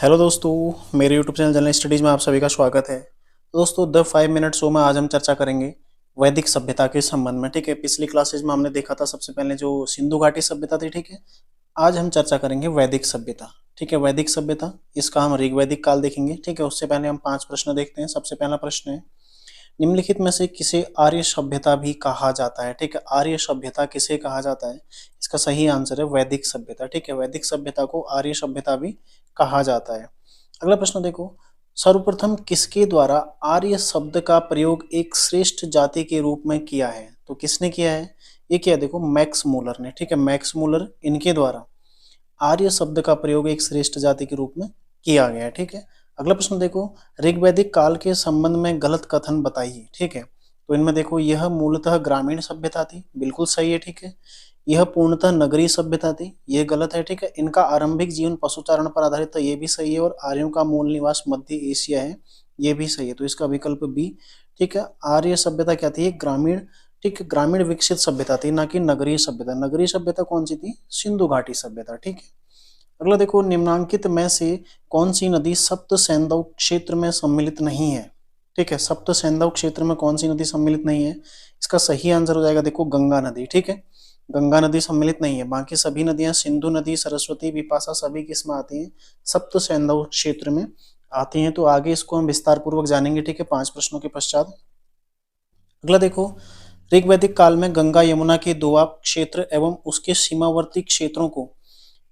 Hello दोस्तों, मेरे YouTube channel general studies में आप सभी का स्वागत है। तो दोस्तों द 5 मिनट शो में आज हम चर्चा करेंगे वैदिक सभ्यता के संबंध में। ठीक है, पिछली क्लासेज में हमने देखा था सबसे पहले जो सिंधु घाटी सभ्यता थी। ठीक है, आज हम चर्चा करेंगे वैदिक सभ्यता। ठीक है, वैदिक सभ्यता, इसका हम ऋग्वैदिक काल देखेंगे। ठीक है, उससे पहले हम 5 प्रश्न देखते हैं। सबसे पहला प्रश्न है, निम्नलिखित में से किसे आर्य सभ्यता भी कहा जाता है। ठीक है, आर्य सभ्यता किसे कहा जाता है? इसका सही आंसर है वैदिक सभ्यता। ठीक है, वैदिक सभ्यता को आर्य सभ्यता भी कहा जाता है। अगला प्रश्न देखो, सर्वप्रथम किसके द्वारा आर्य शब्द का प्रयोग एक श्रेष्ठ जाति के रूप में किया है? तो किसने किया है? ये किया, देखो मैक्स मूलर ने। ठीक है, मैक्स मूलर, इनके द्वारा आर्य शब्द का प्रयोग एक श्रेष्ठ जाति के रूप में किया गया है। ठीक है, अगला प्रश्न देखो, ऋग्वैदिक काल के संबंध में गलत कथन बताइए। ठीक है, तो इनमें देखो, यह मूलतः ग्रामीण सभ्यता थी, बिल्कुल सही है। ठीक है, यह पूर्णतः नगरीय सभ्यता थी, ये गलत है। ठीक है, इनका आरंभिक जीवन पशुचारण पर आधारित था, ये भी सही है। और आर्यों का मूल निवास मध्य एशिया है, ये भी सही है। तो इसका विकल्प बी। ठीक है, आर्य सभ्यता क्या थी? ग्रामीण, ठीक है, ग्रामीण विकसित सभ्यता थी, ना कि नगरीय सभ्यता। नगरीय सभ्यता कौन सी थी? सिंधु घाटी सभ्यता। ठीक है, अगला देखो, निम्नांकित में से कौन सी नदी सप्त सैंधव क्षेत्र में सम्मिलित नहीं है? ठीक है, सप्त सैंधव क्षेत्र में कौन सी नदी सम्मिलित नहीं है? इसका सही आंसर हो जाएगा, देखो गंगा नदी। ठीक है, गंगा नदी सम्मिलित नहीं है। बाकी सभी नदियां, सिंधु नदी, सरस्वती, विपाशा, सभी किसमें आती हैं? सप्त सैंधव क्षेत्र में आती हैं। तो आगे इसको हम विस्तार पूर्वक जानेंगे। ठीक है, 5 प्रश्नों के पश्चात। अगला देखो, ऋग्वैदिक काल में गंगा यमुना के दोआब क्षेत्र एवं उसके सीमावर्ती क्षेत्रों को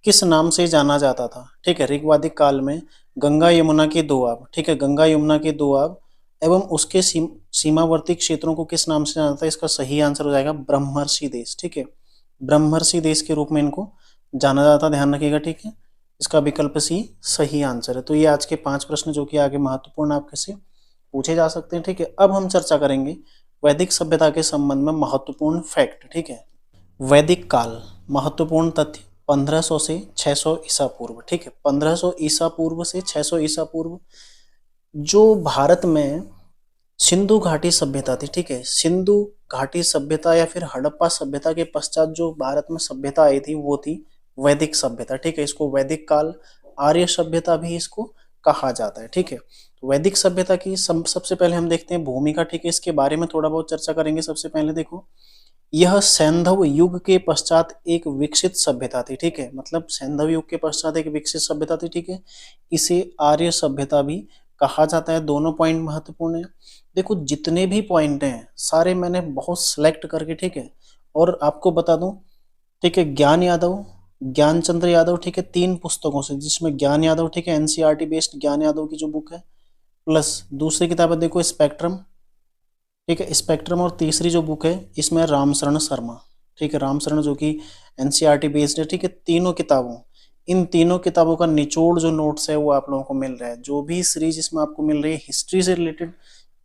किस नाम से जाना जाता था? ठीक है, ऋग्वैदिक काल में गंगा यमुना के दोआब, ठीक है, गंगा यमुना के दोआब एवं उसके सीमावर्ती क्षेत्रों को किस नाम से जाना जाता है? इसका सही आंसर हो जाएगा ब्रह्मर्षि देश। ठीक है, ब्रह्मर्षि देश के रूप में इनको जाना जाता है, ध्यान रखिएगा। ठीक है, इसका विकल्प सी सही आंसर है। तो ये आज के 5 प्रश्न जो कि आगे महत्वपूर्ण आपके से पूछे जा सकते हैं। ठीक है, अब हम चर्चा करेंगे वैदिक सभ्यता के संबंध में महत्वपूर्ण फैक्ट। ठीक है, वैदिक काल, महत्वपूर्ण तथ्य, 1500 से 600 ईसा पूर्व। ठीक है, 1500 ईसा पूर्व से 600 ईसा पूर्व जो भारत में सिंधु घाटी सभ्यता थी। ठीक है, सिंधु घाटी सभ्यता या फिर हड़प्पा सभ्यता के पश्चात जो भारत में सभ्यता आई थी वो थी वैदिक सभ्यता। ठीक है, इसको वैदिक काल, आर्य सभ्यता भी इसको कहा जाता है। ठीक है, तो वैदिक सभ्यता की सबसे पहले हम देखते हैं भूमिका। ठीक है, इसके बारे में थोड़ा बहुत चर्चा करेंगे। सबसे पहले देखो, यह सैंधव युग के पश्चात एक विकसित सभ्यता थी। ठीक है, मतलब सैंधव युग के पश्चात एक विकसित सभ्यता थी। ठीक है, इसे आर्य सभ्यता भी कहा जाता है। दोनों पॉइंट महत्वपूर्ण है। देखो, जितने भी पॉइंट हैं सारे मैंने बहुत सिलेक्ट करके, ठीक है, और आपको बता दूं। ठीक है, ज्ञान यादव, ज्ञानचंद्र यादव, ठीक है, 3 पुस्तकों से, जिसमें ज्ञान यादव, ठीक है, एनसीईआरटी बेस्ड ज्ञान यादव की जो बुक है, प्लस दूसरी किताब है देखो स्पेक्ट्रम। ठीक है, स्पेक्ट्रम, और तीसरी जो बुक है इसमें रामशरण शर्मा। ठीक है, रामशरण जो कि एनसीईआरटी बेस्ड है। ठीक है, तीनों किताबों, इन तीनों किताबों का निचोड़ जो नोट्स है वो आप लोगों को मिल रहा है। जो भी सीरीज इसमें आपको मिल रही है हिस्ट्री से रिलेटेड,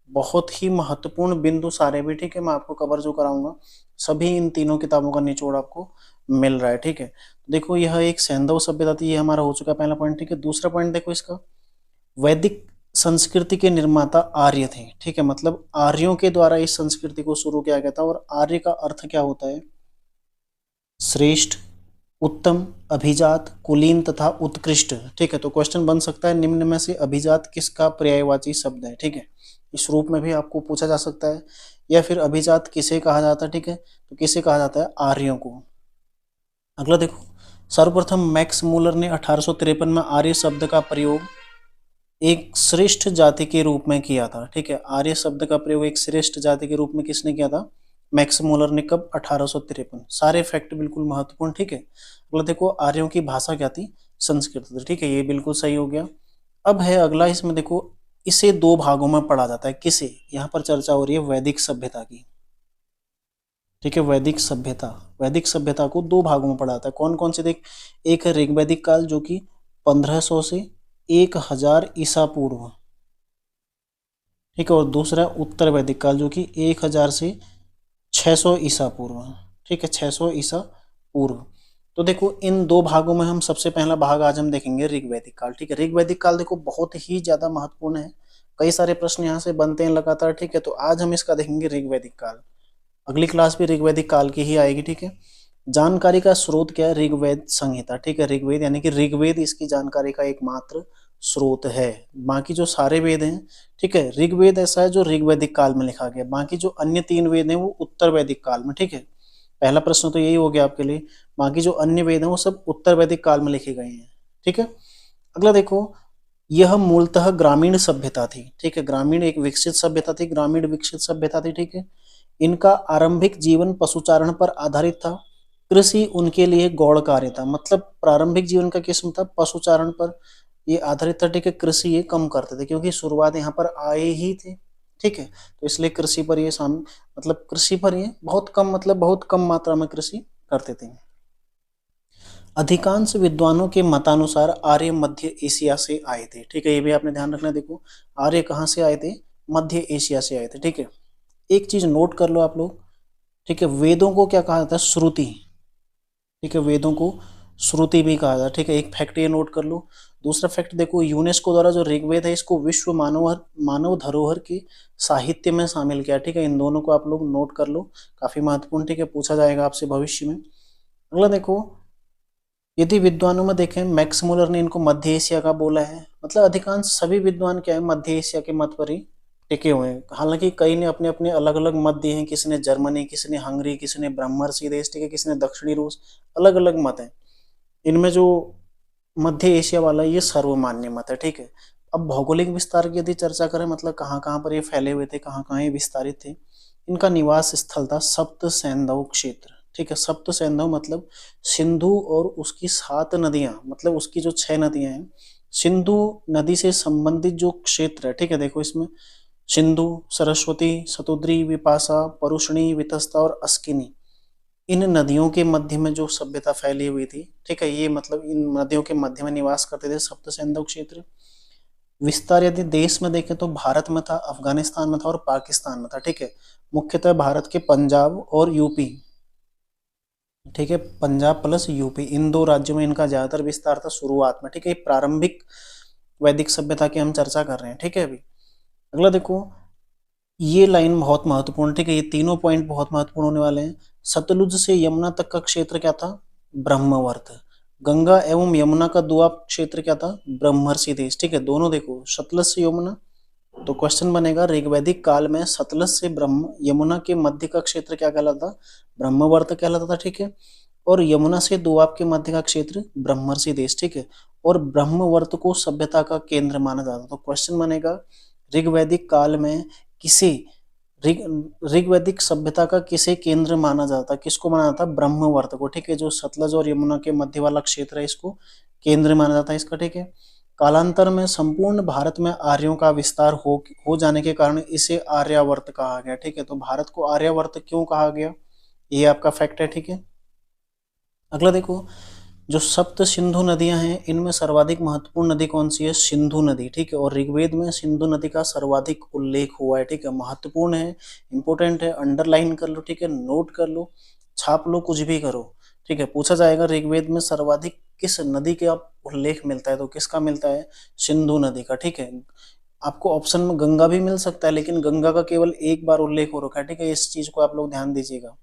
बहुत ही महत्वपूर्ण बिंदु सारे भी, ठीक है, मैं आपको कवर जो कराऊंगा सभी इन तीनों किताबों का निचोड़ आपको मिल रहा है। ठीक है, देखो यह एक सैंधव सभ्यता थी, ये हमारा हो चुका पहला पॉइंट। ठीक है, दूसरा पॉइंट देखो इसका, वैदिक संस्कृति के निर्माता आर्य थे। ठीक है, मतलब आर्यों के द्वारा इस संस्कृति को शुरू किया गया था। और आर्य का अर्थ क्या होता है? श्रेष्ठ, उत्तम, अभिजात, कुलीन तथा उत्कृष्ट। ठीक है, तो क्वेश्चन बन सकता है, निम्न में से अभिजात किसका पर्यायवाची शब्द है? ठीक है, इस रूप में भी आपको पूछा जा सकता है। या फिर अभिजात किसे कहा जाता है? ठीक है, तो किसे कहा जाता है? आर्यों को। अगला देखो, सर्वप्रथम मैक्स मूलर ने 1853 में आर्य शब्द का प्रयोग एक श्रेष्ठ जाति के रूप में किया था। ठीक है, आर्य शब्द का प्रयोग एक श्रेष्ठ जाति के रूप में किसने किया था? मैक्स मूलर ने। कब? 1853। सारे फैक्ट बिल्कुल महत्वपूर्ण। ठीक है, अगला देखो, आर्यों की भाषा क्या थी? संस्कृत थी। ठीक है, ये बिल्कुल सही हो गया। अब है अगला, इसमें देखो, इसे 2 भागों में पढ़ा जाता है। किसे? यहाँ पर चर्चा हो रही है वैदिक सभ्यता की। ठीक है, वैदिक सभ्यता, वैदिक सभ्यता को 2 भागों में पढ़ा जाता है। कौन कौन से? देख, एक है ऋग्वैदिक काल जो कि 1500 से 1000 ईसा पूर्व। ठीक है, और दूसरा उत्तर वैदिक काल जो कि 1000 से 600 ईसा पूर्व। ठीक है, 600 ईसा पूर्व। तो देखो, इन 2 भागों में हम सबसे पहला भाग आज हम देखेंगे ऋग्वैदिक काल। ठीक है, ऋग्वैदिक काल देखो बहुत ही ज्यादा महत्वपूर्ण है, कई सारे प्रश्न यहाँ से बनते हैं लगातार। ठीक है, तो आज हम इसका देखेंगे ऋग्वैदिक काल। अगली क्लास भी ऋग्वैदिक काल की ही आएगी। ठीक है, जानकारी का स्रोत क्या है? ऋग्वेद संहिता। ठीक है, ऋग्वेद यानी कि ऋग्वेद इसकी जानकारी का एकमात्र स्रोत है। बाकी जो सारे वेद हैं, ठीक है, ऋग्वेद ऐसा है जो ऋग्वैदिक काल में लिखा गया, बाकी जो अन्य 3 वेद हैं वो उत्तर वैदिक काल में, ठीक है। पहला प्रश्न तो यही हो गया आपके लिए। बाकी जो अन्य वेद हैं वो सब उत्तर वैदिक काल में लिखे गए हैं, ठीक है। अगला देखो, यह मूलतः ग्रामीण सभ्यता थी, ठीक है, ग्रामीण एक विकसित सभ्यता थी, ग्रामीण विकसित सभ्यता थी, ठीक है। इनका आरंभिक जीवन पशुचारण पर आधारित था, कृषि उनके लिए गौण कार्य था। मतलब प्रारंभिक जीवन का किस्म था पशुचारण पर ये आधारित था, ठीक है। कृषि ये कम करते थे क्योंकि शुरुआत यहाँ पर आए ही थे, ठीक है, तो इसलिए कृषि पर ये मतलब कृषि पर ये बहुत कम, मतलब बहुत कम मात्रा में कृषि करते थे। अधिकांश विद्वानों के मतानुसार आर्य मध्य एशिया से आए थे, ठीक है, ये भी आपने ध्यान रखना। देखो आर्य कहाँ से आए थे, मध्य एशिया से आए थे, ठीक है। एक चीज नोट कर लो आप लोग, ठीक है, वेदों को क्या कहा जाता है, श्रुति, ठीक है, वेदों को श्रुति भी कहा जाता है, ठीक है, एक फैक्ट ये नोट कर लो। दूसरा फैक्ट देखो, यूनेस्को द्वारा जो ऋग्वेद है इसको विश्व मानव धरोहर की साहित्य में शामिल किया, ठीक है। इन दोनों को आप लोग नोट कर लो, काफी महत्वपूर्ण, ठीक है, पूछा जाएगा आपसे भविष्य में। अगला देखो, यदि विद्वानों में देखें, मैक्स मुलर ने इनको मध्य एशिया का बोला है, मतलब अधिकांश सभी विद्वान क्या है, मध्य एशिया के मत पर ही टिके हुए हैं। हालांकि कई ने अपने अपने अलग अलग मत दिए हैं, किसी ने जर्मनी, किसी ने हंगरी, किसी ने ब्रह्मर्षि देश, ठीक है, किसी ने दक्षिणी रूस, अलग अलग मत है। इनमें जो मध्य एशिया वाला ये सर्वमान्य मत है, ठीक है। अब भौगोलिक विस्तार की यदि चर्चा करें, मतलब कहाँ कहाँ पर ये फैले हुए थे, कहाँ कहाँ ये विस्तारित थे। इनका निवास स्थल था सप्त सैंधव क्षेत्र, ठीक है। सप्त सैंधव मतलब सिंधु और उसकी 7 नदियां, मतलब उसकी जो 6 नदियां हैं, सिंधु नदी से संबंधित जो क्षेत्र है, ठीक है। देखो इसमें सिंधु, सरस्वती, शतुद्री, विपाशा, परुष्णी, वितस्ता और अस्किनी, इन नदियों के मध्य में जो सभ्यता फैली हुई थी, ठीक है, ये मतलब इन नदियों के मध्य में निवास करते थे सप्त सैंधव क्षेत्र। विस्तार यदि देश में देखें तो भारत में था, अफगानिस्तान में था और पाकिस्तान में था, ठीक है। मुख्यतः भारत के पंजाब और यूपी, ठीक है, पंजाब प्लस यूपी, इन 2 राज्यों में इनका ज्यादातर विस्तार था शुरुआत में, ठीक है। प्रारंभिक वैदिक सभ्यता की हम चर्चा कर रहे हैं, ठीक है। अभी अगला देखो, ये लाइन बहुत महत्वपूर्ण, ठीक है, ये तीनों पॉइंट बहुत महत्वपूर्ण होने वाले हैं। सतलुज से यमुना तक का क्षेत्र क्या था, ब्रह्मवर्त। गंगा एवं यमुना का दुआब क्षेत्र क्या था, ब्रह्मर्षि देश, ठीक है। दोनों देखो, सतलज से यमुना, तो क्वेश्चन बनेगा ऋग्वैदिक काल में सतलज से ब्रह्म यमुना के मध्य का क्षेत्र क्या कहलाता, ब्रह्मवर्त कहलाता था, ठीक है। और यमुना से दोआब के मध्य का क्षेत्र ब्रह्मर्षि देश, ठीक है। और ब्रह्मवर्त को सभ्यता का केंद्र माना जाता, तो क्वेश्चन बनेगा ऋग्वैदिक काल में किसे ऋग्वैदिक सभ्यता का किसे केंद्र माना जाता, किसको माना जाता, ब्रह्मवर्त को, ठीक है। जो सतलज और यमुना के मध्य वाला क्षेत्र है इसको केंद्र माना जाता है इसका, ठीक है। कालांतर में संपूर्ण भारत में आर्यों का विस्तार हो जाने के कारण इसे आर्यावर्त कहा गया, ठीक है। तो भारत को आर्यावर्त क्यों कहा गया, ये आपका फैक्ट है, ठीक है। अगला देखो, जो सप्त सिंधु नदियां हैं इनमें सर्वाधिक महत्वपूर्ण नदी कौन सी है, सिंधु नदी, ठीक है। और ऋग्वेद में सिंधु नदी का सर्वाधिक उल्लेख हुआ है, ठीक है। महत्वपूर्ण है, इंपोर्टेंट है, अंडरलाइन कर लो, ठीक है, नोट कर लो, छाप लो, कुछ भी करो, ठीक है। पूछा जाएगा ऋग्वेद में सर्वाधिक किस नदी का उल्लेख मिलता है, तो किसका मिलता है, सिंधु नदी का, ठीक है। आपको ऑप्शन में गंगा भी मिल सकता है, लेकिन गंगा का केवल एक बार उल्लेख हो रखा है, ठीक है, इस चीज को आप लोग ध्यान दीजिएगा।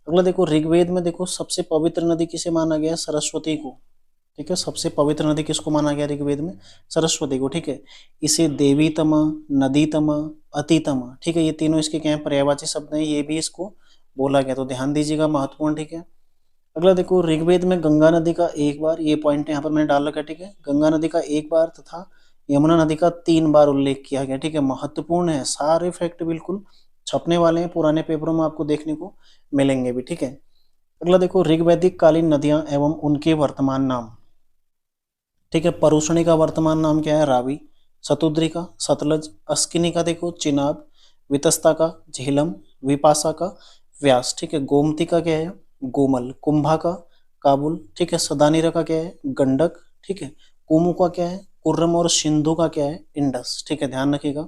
अगला देखो, ऋग्वेद में देखो सबसे पवित्र नदी किसे माना गया है, सरस्वती को, ठीक है। सबसे पवित्र नदी किसको माना गया ऋग्वेद में, सरस्वती को, ठीक है। इसे देवी तमा, नदी तमा, अति तमा, ठीक है, ये तीनों इसके क्या है, पर्यायवाची शब्द हैं, ये भी इसको बोला गया, तो ध्यान दीजिएगा, महत्वपूर्ण, ठीक है। अगला देखो, ऋग्वेद में गंगा नदी का एक बार, ये पॉइंट यहाँ पर मैंने डाल रखा है, ठीक है, गंगा नदी का एक बार तथा यमुना नदी का 3 बार उल्लेख किया गया, ठीक है। महत्वपूर्ण है, सारे फैक्ट बिल्कुल छपने वाले हैं, पुराने पेपरों में आपको देखने को मिलेंगे भी, ठीक है। अगला देखो, ऋग्वैदिक कालीन नदियां एवं उनके वर्तमान नाम, ठीक है। परुष्णी का वर्तमान नाम क्या है, रावी। शतुद्री का सतलज, अस्किनी का देखो चिनाब, वितस्ता का झेलम, विपाशा का व्यास, ठीक है। गोमती का क्या है, गोमल। कुंभा का काबुल, ठीक है। सदानीरा का क्या है, गंडक, ठीक है। कुमु का क्या है, कुर्रम। और सिंधु का क्या है, इंडस, ठीक है, ध्यान रखिएगा।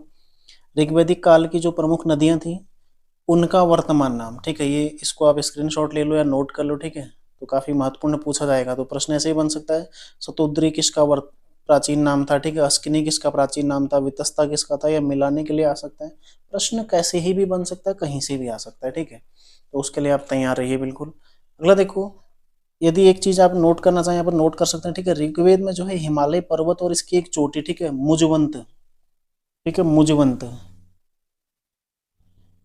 ऋग्वैदिक काल की जो प्रमुख नदियां थी उनका वर्तमान नाम, ठीक है, ये इसको आप स्क्रीनशॉट ले लो या नोट कर लो, ठीक है। तो काफी महत्वपूर्ण पूछा जाएगा, तो प्रश्न ऐसे ही बन सकता है, शतुद्री किसका प्राचीन नाम था, ठीक है, अस्किनी किसका प्राचीन नाम था, वितस्ता किसका था, या मिलाने के लिए आ सकता है। प्रश्न कैसे ही भी बन सकता है, कहीं से भी आ सकता है, ठीक है। तो उसके लिए आप तैयार रहिए बिल्कुल। अगला देखो, यदि एक चीज आप नोट करना चाहें यहाँ पर नोट कर सकते हैं, ठीक है। ऋग्वेद में जो है हिमालय पर्वत और इसकी एक चोटी, ठीक है, मुजवंत, ठीक है, मुजवंत,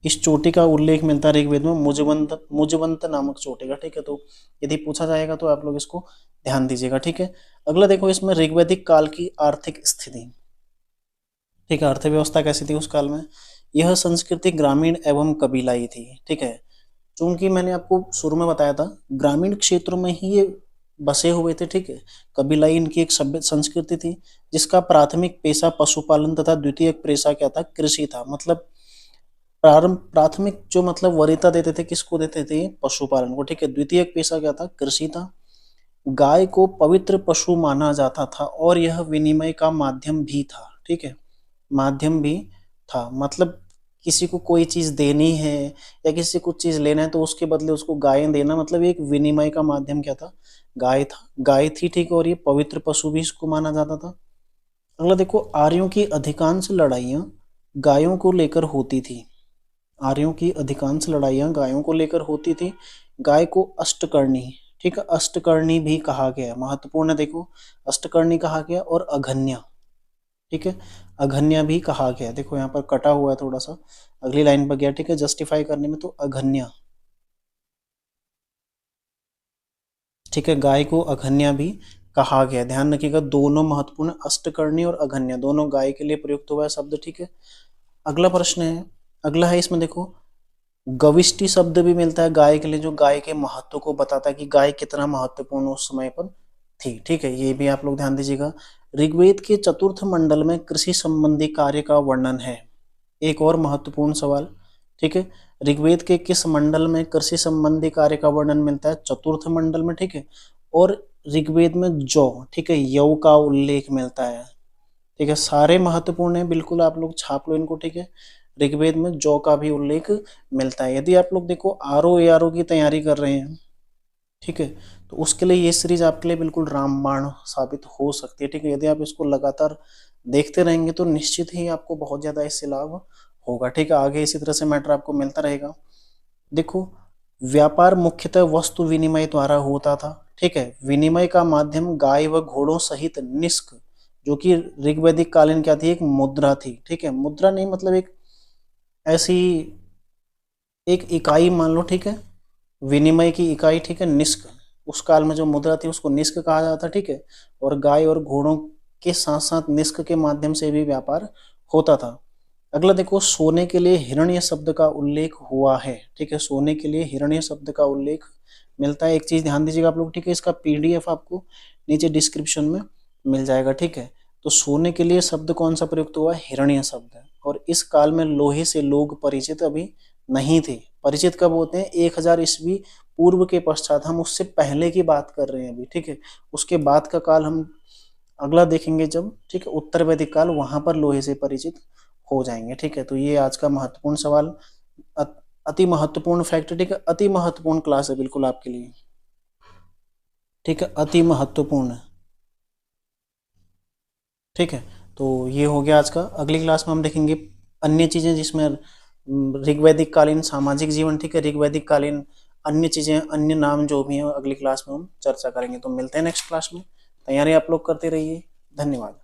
इस चोटी का उल्लेख मिलता है ऋग्वेद में, मुजवंत, मुजवंत नामक चोटी का, ठीक है। तो यदि पूछा जाएगा तो आप लोग इसको ध्यान दीजिएगा, ठीक है। अगला देखो इसमें ऋग्वैदिक काल की आर्थिक स्थिति, ठीक है, अर्थव्यवस्था कैसी थी उस काल में। यह संस्कृति ग्रामीण एवं कबीलाई थी, ठीक है। चूंकि मैंने आपको शुरू में बताया था ग्रामीण क्षेत्रों में ही ये बसे हुए थे, ठीक है। कबीलाई इनकी एक सभ्य संस्कृति थी, जिसका प्राथमिक पेशा पशुपालन तथा द्वितीय पेशा क्या था, कृषि था। मतलब प्रारंभ प्राथमिक जो मतलब वरीयता देते थे किसको देते थे, पशुपालन को, ठीक है। द्वितीय पेशा क्या था, कृषि था। गाय को पवित्र पशु माना जाता था और यह विनिमय का माध्यम भी था, ठीक है, माध्यम भी था। मतलब किसी को कोई चीज देनी है या किसी को कुछ चीज लेना है तो उसके बदले उसको गायें देना, मतलब एक विनिमय का माध्यम क्या था, गाय था, गाय थी, ठीक है। और ये पवित्र पशु भी इसको माना जाता था। अगला देखो, आर्यों की अधिकांश लड़ाइयां गायों को लेकर होती थी। आर्यों की अधिकांश लड़ाइयां गायों को लेकर होती थी। गाय को अष्टकर्णी, ठीक है, अष्टकर्णी भी कहा गया, महत्वपूर्ण है देखो, अष्टकर्णी कहा गया, और अघन्या, ठीक है, अघन्या भी कहा गया। देखो यहाँ पर कटा हुआ है थोड़ा सा, अगली लाइन पर गया, ठीक है, जस्टिफाई करने में, तो अघन्या, ठीक है, गाय को अघन्या भी कहा गया। ध्यान रखिएगा दोनों महत्वपूर्ण, अष्टकर्णी और अघन्या दोनों गाय के लिए प्रयुक्त हुआ है शब्द, ठीक है। अगला प्रश्न है, अगला है इसमें देखो, गविष्टि शब्द भी मिलता है गाय के लिए, जो गाय के महत्व को बताता है कि गाय कितना महत्वपूर्ण उस समय पर थी, ठीक है। ये भी आप लोग ध्यान दीजिएगा। ऋग्वेद के चतुर्थ मंडल में कृषि संबंधी कार्य का वर्णन है। एक और महत्वपूर्ण सवाल, ठीक है, ऋग्वेद के किस मंडल में कृषि संबंधी कार्य का वर्णन मिलता है, चतुर्थ मंडल में, ठीक है। और ऋग्वेद में जौ, ठीक है, यौ का उल्लेख मिलता है, ठीक है। सारे महत्वपूर्ण है, बिल्कुल आप लोग छाप लो इनको, ठीक है। ऋग्वेद में जौ का भी उल्लेख मिलता है। यदि आप लोग देखो आरओ एआरओ की तैयारी कर रहे हैं, ठीक है, तो उसके लिए ये सीरीज आपके लिए बिल्कुल रामबाण साबित हो सकती है, ठीक है। यदि आप इसको लगातार देखते रहेंगे तो निश्चित ही आपको बहुत ज्यादा इससे लाभ होगा, ठीक है। आगे इसी तरह से मैटर आपको मिलता रहेगा। देखो, व्यापार मुख्यतः वस्तु विनिमय द्वारा होता था, ठीक है। विनिमय का माध्यम गाय व घोड़ों सहित निष्क, जो कि ऋग्वैदिक कालीन क्या थी, एक मुद्रा थी, ठीक है। मुद्रा नहीं मतलब एक ऐसी एक इकाई मान लो, ठीक है, विनिमय की इकाई, ठीक है, निष्क। उस काल में जो मुद्रा थी उसको निष्क कहा जाता, ठीक है। और गाय और घोड़ों के साथ साथ निष्क के माध्यम से भी व्यापार होता था। अगला देखो, सोने के लिए हिरण्य शब्द का उल्लेख हुआ है, ठीक है। सोने के लिए हिरण्य शब्द का उल्लेख मिलता है। एक चीज ध्यान दीजिएगा आप लोग, ठीक है, इसका पीडीएफ आपको नीचे डिस्क्रिप्शन में मिल जाएगा, ठीक है। तो सोने के लिए शब्द कौन सा प्रयुक्त हुआ है, हिरण्य शब्द। और इस काल में लोहे से लोग परिचित अभी नहीं थे। परिचित कब होते हैं, 1000 ईस्वी पूर्व के पश्चात, हम उससे पहले की बात कर रहे हैं अभी, ठीक है। उसके बाद का काल हम अगला देखेंगे जब, ठीक है, उत्तर वैदिक काल, वहां पर लोहे से परिचित हो जाएंगे, ठीक है। तो ये आज का महत्वपूर्ण सवाल, अति महत्वपूर्ण फैक्ट, ठीक है, अति महत्वपूर्ण क्लास है बिल्कुल आपके लिए, ठीक है, अति महत्वपूर्ण, ठीक है। तो ये हो गया आज का। अगली क्लास में हम देखेंगे अन्य चीजें जिसमें ऋग्वैदिक कालीन सामाजिक जीवन, ठीक है, ऋग्वैदिक कालीन अन्य चीजें, अन्य नाम जो भी हैं, अगली क्लास में हम चर्चा करेंगे। तो मिलते हैं नेक्स्ट क्लास में, तैयारी आप लोग करते रहिए, धन्यवाद।